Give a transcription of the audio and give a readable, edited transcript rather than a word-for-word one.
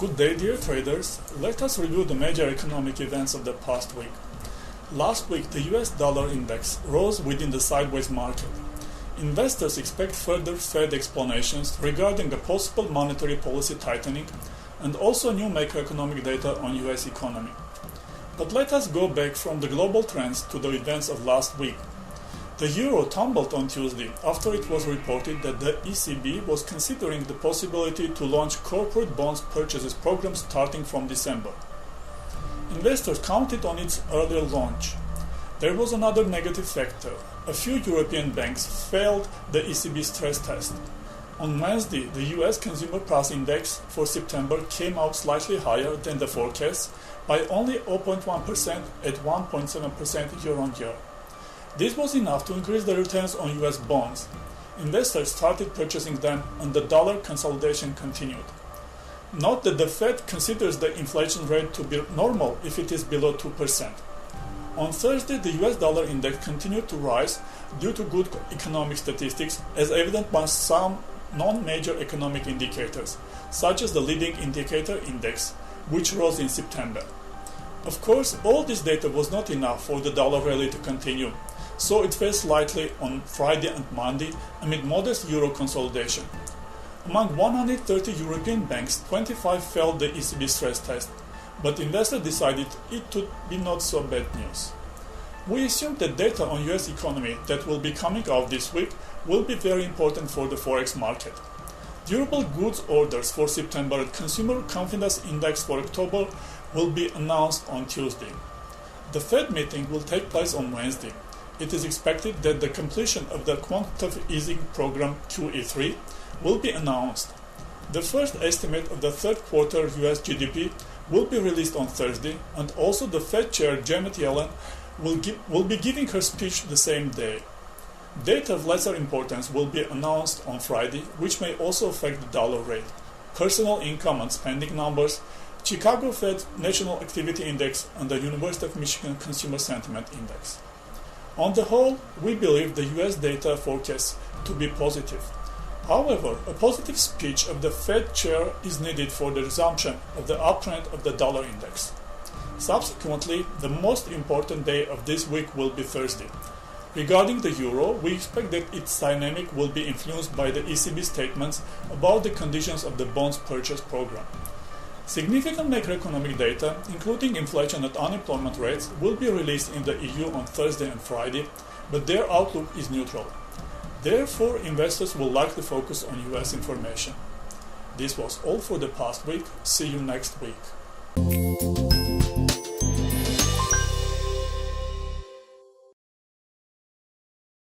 Good day, dear traders. Let us review the major economic events of the past week. Last week, the US dollar index rose within the sideways market. Investors expect further Fed explanations regarding a possible monetary policy tightening and also new macroeconomic data on US economy. But let us go back from the global trends to the events of last week. The euro tumbled on Tuesday after it was reported that the ECB was considering the possibility to launch corporate bonds purchases program starting from December. Investors counted on its earlier launch. There was another negative factor. A few European banks failed the ECB stress test. On Wednesday, the US Consumer Price Index for September came out slightly higher than the forecast by only 0.1% at 1.7% year-on-year. This was enough to increase the returns on US bonds. Investors started purchasing them and the dollar consolidation continued. Note that the Fed considers the inflation rate to be normal if it is below 2%. On Thursday, the US dollar index continued to rise due to good economic statistics as evident by some non-major economic indicators, such as the leading indicator index, which rose in September. Of course, all this data was not enough for the dollar rally to continue, so it fell slightly on Friday and Monday amid modest euro consolidation. Among 130 European banks, 25 failed the ECB stress test, but investors decided it to be not so bad news. We assume that data on US economy that will be coming out this week will be very important for the Forex market. Durable goods orders for September and consumer confidence index for October will be announced on Tuesday. The Fed meeting will take place on Wednesday. It is expected that the completion of the quantitative easing program QE3 will be announced. The first estimate of the third quarter US GDP will be released on Thursday, and also the Fed Chair Janet Yellen will be giving her speech the same day. Data of lesser importance will be announced on Friday, which may also affect the dollar rate, personal income and spending numbers, Chicago Fed National Activity Index, and the University of Michigan Consumer Sentiment Index. On the whole, we believe the US data forecasts to be positive. However, a positive speech of the Fed chair is needed for the resumption of the uptrend of the dollar index. Subsequently, the most important day of this week will be Thursday. Regarding the euro, we expect that its dynamic will be influenced by the ECB statements about the conditions of the bonds purchase program. Significant macroeconomic data, including inflation and unemployment rates, will be released in the EU on Thursday and Friday, but their outlook is neutral. Therefore, investors will likely focus on US information. This was all for the past week. See you next week.